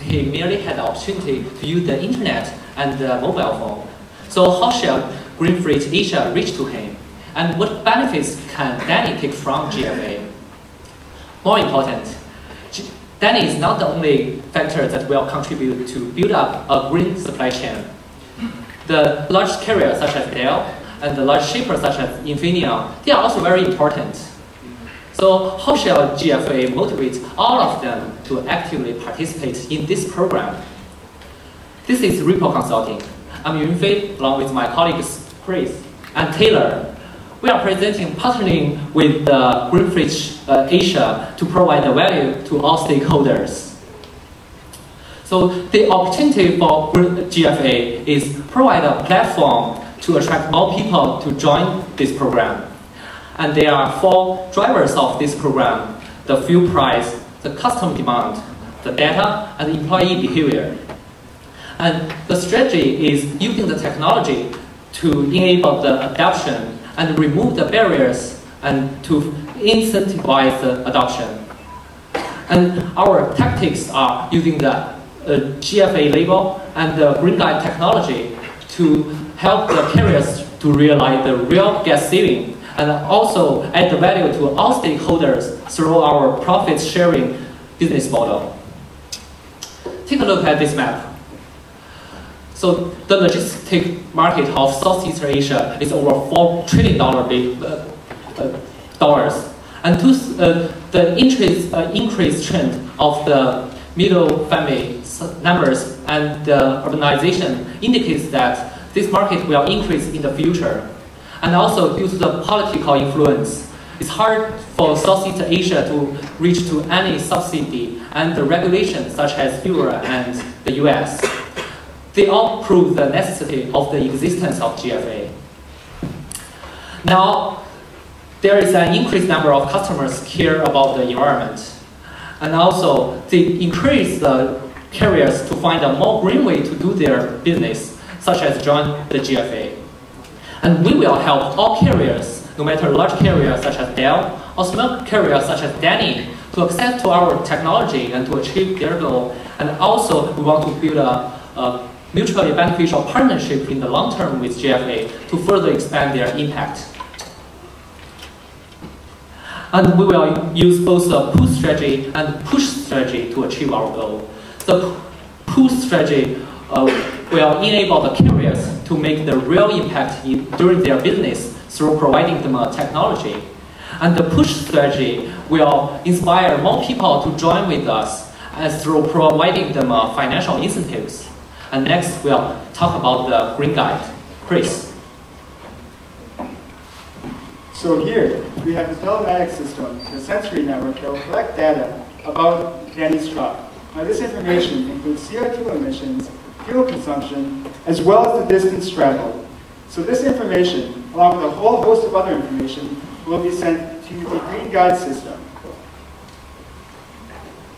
he merely had the opportunity to use the internet and the mobile phone. So how shall Green Freight Asia reach to him? And what benefits can Danny take from GFA? More important, Danny is not the only factor that will contribute to build up a green supply chain. The large carriers such as Dell and the large shippers such as Infineon, they are also very important. So how shall GFA motivate all of them to actively participate in this program? This is Ripple Consulting. I'm Yunfei, along with my colleagues Chris and Taylor. We are presenting partnering with the Green Freight Asia to provide the value to all stakeholders. So the opportunity for GFA is provide a platform to attract more people to join this program. And there are 4 drivers of this program: the fuel price, the customer demand, the data, and the employee behavior. And the strategy is using the technology to enable the adoption and remove the barriers and to incentivize the adoption. And our tactics are using the GFA label and the Green Guide technology to help the carriers to realize the real gas saving and also add the value to all stakeholders through our profit sharing business model. Take a look at this map. So the logistic market of Southeast Asia is over $4 trillion dollars. And to the increased trend of the middle family numbers and the urbanization indicates that this market will increase in the future. And also due to the political influence, it's hard for Southeast Asia to reach to any subsidy and the regulations such as Europe and the US. They all prove the necessity of the existence of GFA. Now, there is an increased number of customers care about the environment. And also, they encourage the carriers to find a more green way to do their business, such as join the GFA. And we will help all carriers, no matter large carriers such as Dell, or small carriers such as Danny, to access to our technology and to achieve their goal. And also, we want to build a mutually beneficial partnership in the long term with GFA to further expand their impact. And we will use both the pull strategy and push strategy to achieve our goal. The pull strategy will enable the carriers to make the real impact during their business through providing them technology. And the push strategy will inspire more people to join with us as through providing them financial incentives. And next, we'll talk about the Green Guide. Chris. So here, we have the telematics system, the sensory network that will collect data about Danny's truck. Now this information includes CO2 emissions, fuel consumption, as well as the distance traveled. So this information, along with a whole host of other information, will be sent to the Green Guide system.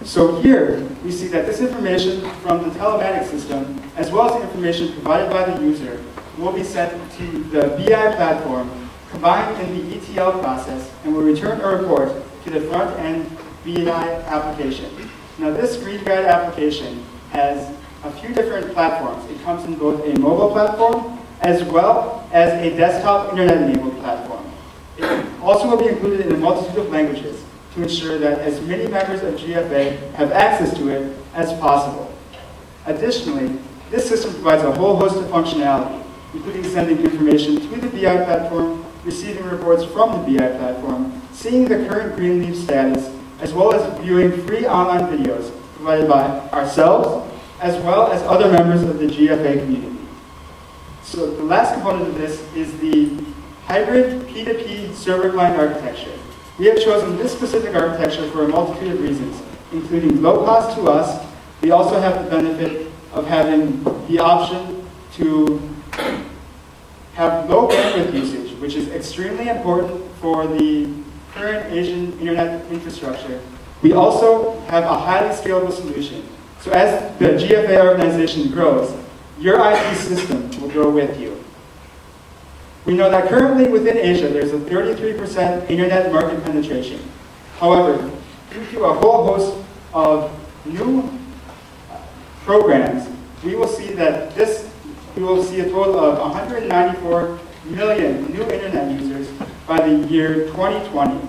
So here, we see that this information from the telematics system, as well as the information provided by the user, will be sent to the BI platform, combined in the ETL process, and will return a report to the front-end BI application. Now this Green Guide application has a few different platforms. It comes in both a mobile platform, as well as a desktop internet-enabled platform. It also will be included in a multitude of languages, to ensure that as many members of GFA have access to it as possible. Additionally, this system provides a whole host of functionality, including sending information to the BI platform, receiving reports from the BI platform, seeing the current green leaf status, as well as viewing free online videos provided by ourselves, as well as other members of the GFA community. So the last component of this is the hybrid P2P server-client architecture. We have chosen this specific architecture for a multitude of reasons, including low cost to us. We also have the benefit of having the option to have low bandwidth usage, which is extremely important for the current Asian internet infrastructure. We also have a highly scalable solution. So as the GFA organization grows, your IT system will grow with you. We know that currently within Asia, there's a 33% internet market penetration. However, due to a whole host of new programs, we will see that we will see a total of 194 million new internet users by the year 2020.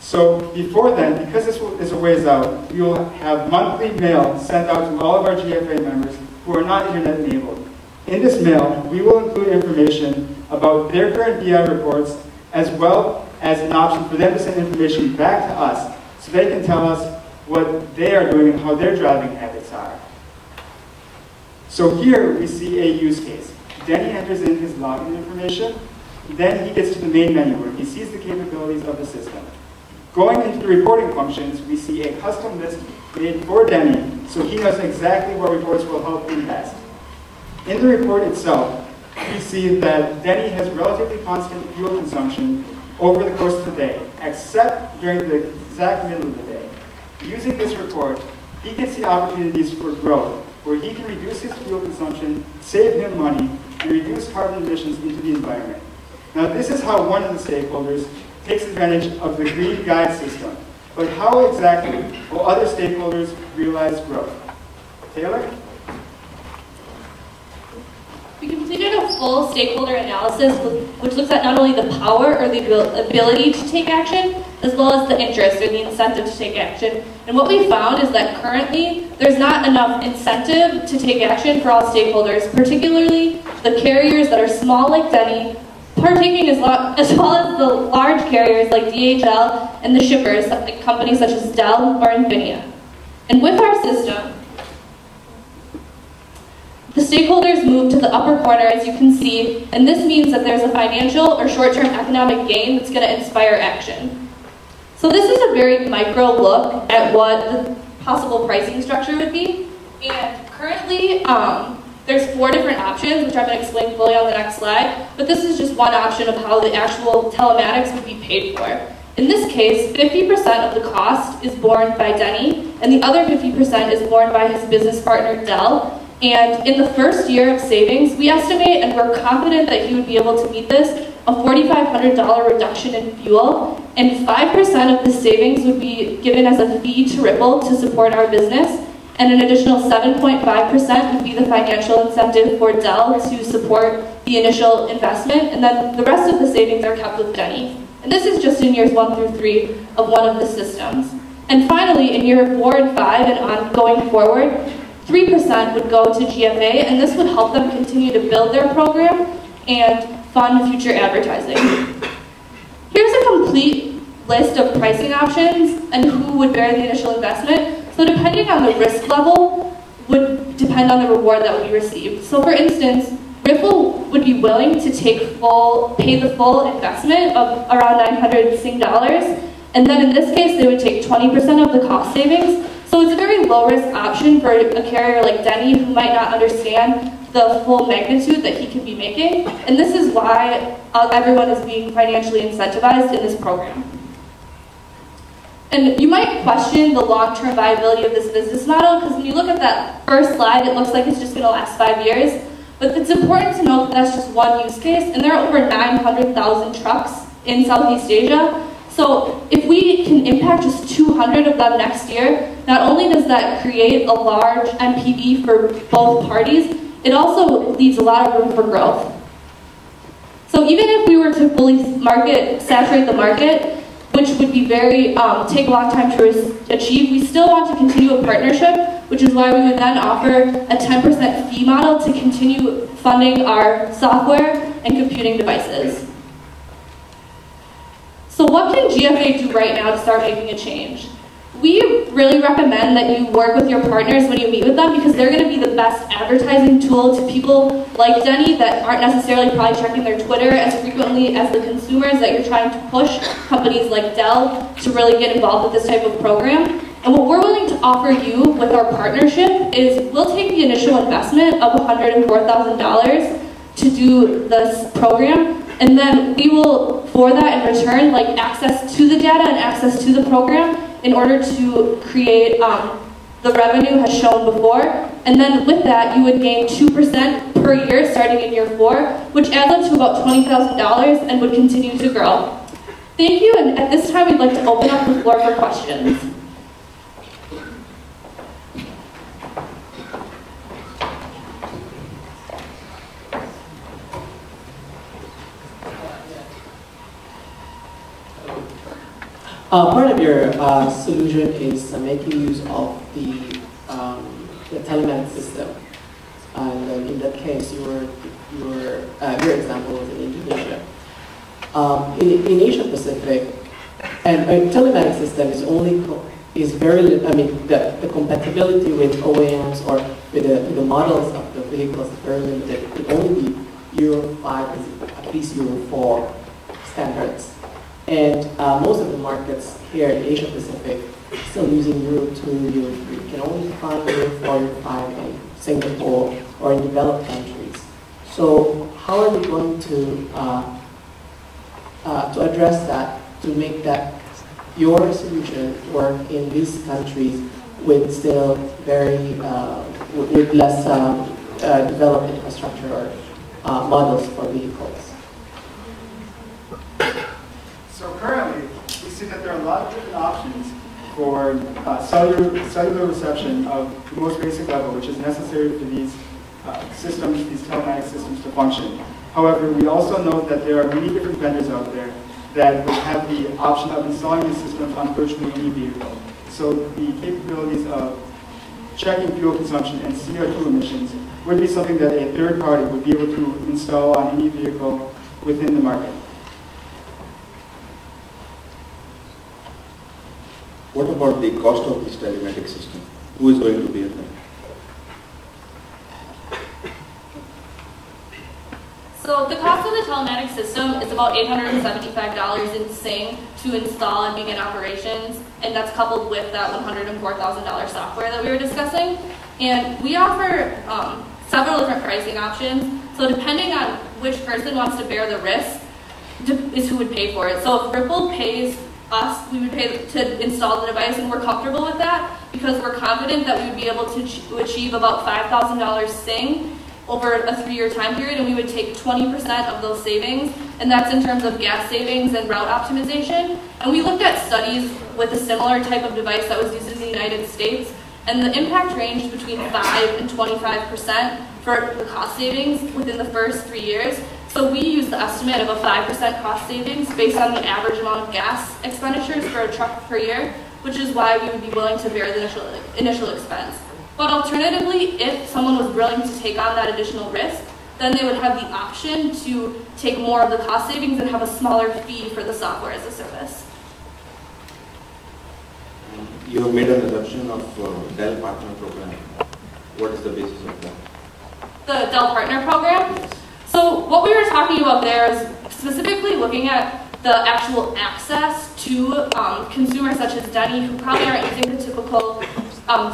So before then, because this is a ways out, we will have monthly mail sent out to all of our GFA members who are not internet enabled. In this mail, we will include information about their current BI reports, as well as an option for them to send information back to us so they can tell us what they are doing and how their driving habits are. So here we see a use case. Denny enters in his login information, then he gets to the main menu where he sees the capabilities of the system. Going into the reporting functions, we see a custom list made for Denny, so he knows exactly what reports will help him best. In the report itself, we see that Denny has relatively constant fuel consumption over the course of the day, except during the exact middle of the day. Using this report, he can see opportunities for growth, where he can reduce his fuel consumption, save him money, and reduce carbon emissions into the environment. Now, this is how one of the stakeholders takes advantage of the Green Guide system. But how exactly will other stakeholders realize growth? Taylor? We completed a full stakeholder analysis which looks at not only the power or the ability to take action, as well as the interest or the incentive to take action. And what we found is that currently there's not enough incentive to take action for all stakeholders, particularly the carriers that are small like Denny, partaking as well as the large carriers like DHL and the shippers, like companies such as Dell or Infinia. And with our system, the stakeholders move to the upper corner, as you can see, and this means that there's a financial or short-term economic gain that's going to inspire action. So this is a very micro look at what the possible pricing structure would be. And currently, there's 4 different options, which I'm going to explain fully on the next slide, but this is just one option of how the actual telematics would be paid for. In this case, 50% of the cost is borne by Denny, and the other 50% is borne by his business partner, Dell. And in the first year of savings, we estimate, and we're confident that he would be able to meet this, a $4,500 reduction in fuel, and 5% of the savings would be given as a fee to Ripple to support our business, and an additional 7.5% would be the financial incentive for Dell to support the initial investment, and then the rest of the savings are kept with Denny. And this is just in years 1 through 3 of one of the systems. And finally, in year 4 and 5 and on going forward, 3% would go to GFA, and this would help them continue to build their program and fund future advertising. Here's a complete list of pricing options and who would bear the initial investment. So depending on the risk level would depend on the reward that we received. So for instance, Ripple would be willing to pay the full investment of around $900 Sing dollars, and then in this case they would take 20% of the cost savings. So it's a very low-risk option for a carrier like Denny who might not understand the full magnitude that he can be making. And this is why everyone is being financially incentivized in this program. And you might question the long-term viability of this business model, because when you look at that first slide, it looks like it's just going to last 5 years. But it's important to note that that's just one use case, and there are over 900,000 trucks in Southeast Asia. So if we can impact just 200 of them next year, not only does that create a large NPV for both parties, it also leaves a lot of room for growth. So even if we were to fully saturate the market, which would be take a long time to achieve, we still want to continue a partnership, which is why we would then offer a 10% fee model to continue funding our software and computing devices. So what can GFA do right now to start making a change? We really recommend that you work with your partners when you meet with them, because they're going to be the best advertising tool to people like Denny that aren't necessarily probably checking their Twitter as frequently as the consumers that you're trying to push, companies like Dell, to really get involved with this type of program. And what we're willing to offer you with our partnership is we'll take the initial investment of $104,000 to do this program, and then we will, for that in return, like access to the data and access to the program in order to create the revenue as shown before. And then with that, you would gain 2% per year starting in year 4, which adds up to about $20,000 and would continue to grow. Thank you, and at this time, we'd like to open up the floor for questions. Part of your solution is making use of the telematics system. And in that case, your example was in Indonesia. In Asia Pacific, and a telematics system is the compatibility with OEMs or with the models of the vehicles is very limited. It could only be Euro 5, at least Euro 4 standards. And most of the markets here in Asia Pacific still using Euro 2, Euro 3. You can only find Euro 4, Euro 5 in Singapore or in developed countries. So how are we going to address that, to make that your solution work in these countries with still very with less developed infrastructure or models for vehicles? So currently, we see that there are a lot of different options for cellular reception of the most basic level, which is necessary for these systems, these telematic systems to function. However, we also know that there are many different vendors out there that would have the option of installing these systems on virtually any vehicle. So the capabilities of checking fuel consumption and CO2 emissions would be something that a third party would be able to install on any vehicle within the market. What about the cost of this telematic system? Who is going to bear that? So the cost of the telematic system is about $875 in Sing to install and begin operations, and that's coupled with that $104,000 software that we were discussing. And we offer several different pricing options, so depending on which person wants to bear the risk is who would pay for it. So if Ripple pays us, we would pay to install the device, and we're comfortable with that because we're confident that we would be able to achieve about $5,000 Sing over a 3-year time period, and we would take 20% of those savings, and that's in terms of gas savings and route optimization. And we looked at studies with a similar type of device that was used in the United States, and the impact ranged between 5 and 25% for the cost savings within the first 3 years. So we used the estimate of a 5% cost savings based on the average amount of gas expenditures for a truck per year, which is why we would be willing to bear the initial expense. But alternatively, if someone was willing to take on that additional risk, then they would have the option to take more of the cost savings and have a smaller fee for the software as a service. You have made an assumption of Dell Partner Program. What is the basis of that? The Dell Partner Program? So what we were talking about there is specifically looking at the actual access to consumers such as Denny, who probably aren't using the typical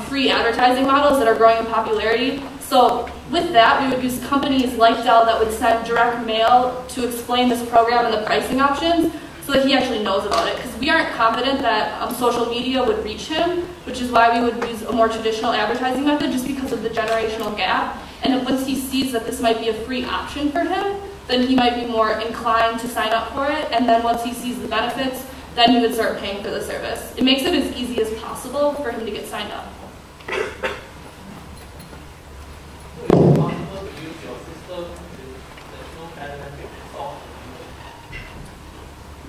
free advertising models that are growing in popularity. So with that, we would use companies like Dell that would send direct mail to explain this program and the pricing options so that he actually knows about it. Because we aren't confident that social media would reach him, which is why we would use a more traditional advertising method just because of the generational gap. And if once he sees that this might be a free option for him, then he might be more inclined to sign up for it. And then once he sees the benefits, then he would start paying for the service. It makes it as easy as possible for him to get signed up.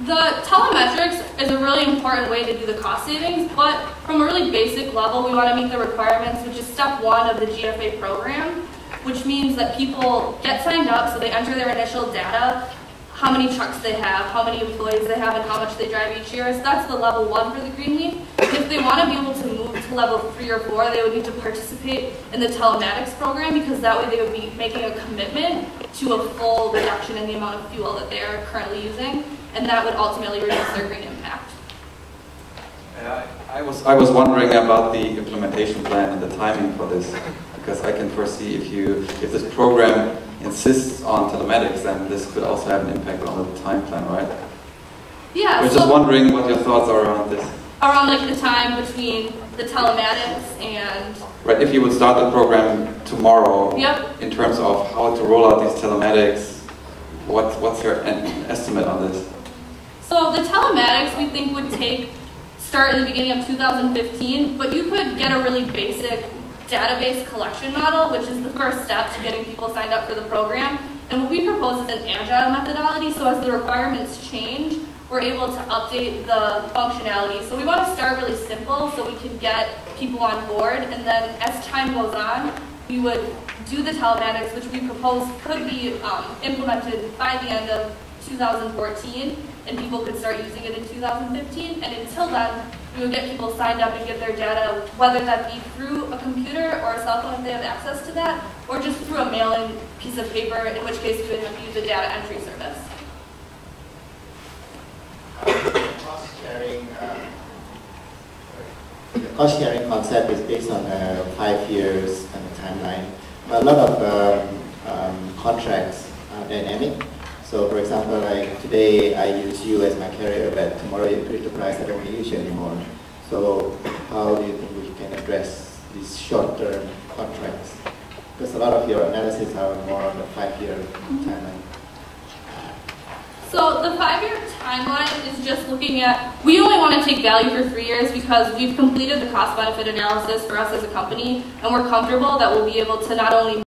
The telemetrics is a really important way to do the cost savings, but from a really basic level, we want to meet the requirements, which is step 1 of the GFA program, which means that people get signed up, so they enter their initial data, how many trucks they have, how many employees they have, and how much they drive each year. So that's the level 1 for the Greenleaf. If they want to be able to move to level 3 or 4, they would need to participate in the telematics program, because that way they would be making a commitment to a full reduction in the amount of fuel that they are currently using, and that would ultimately reduce their green impact. I was wondering about the implementation plan and the timing for this, because I can foresee if this program insists on telematics, then this could also have an impact on the time plan, right? Yeah. I was just wondering what your thoughts are around this. Around like the time between the telematics and... Right, if you would start the program tomorrow, Yep. in terms of how to roll out these telematics, what's your estimate on this? So the telematics we think would start in the beginning of 2015, but you could get a really basic database collection model, which is the first step to getting people signed up for the program. And what we propose is an agile methodology, so as the requirements change, we're able to update the functionality. So we want to start really simple so we can get people on board, and then as time goes on, we would do the telematics, which we propose could be implemented by the end of 2014, and people could start using it in 2015. And until then, we would get people signed up and get their data, whether that be through a computer or a cell phone if they have access to that, or just through a mailing piece of paper, in which case we would have to use a data entry service. The cost sharing concept is based on 5 years and a timeline. A lot of contracts are dynamic. So for example, like today I use you as my carrier, but tomorrow you increase the price, I don't want to use you anymore. So how do you think we can address these short-term contracts? Because a lot of your analysis are more on the 5-year timeline. So the 5-year timeline is just looking at, we only want to take value for 3 years because we've completed the cost-benefit analysis for us as a company, and we're comfortable that we'll be able to not only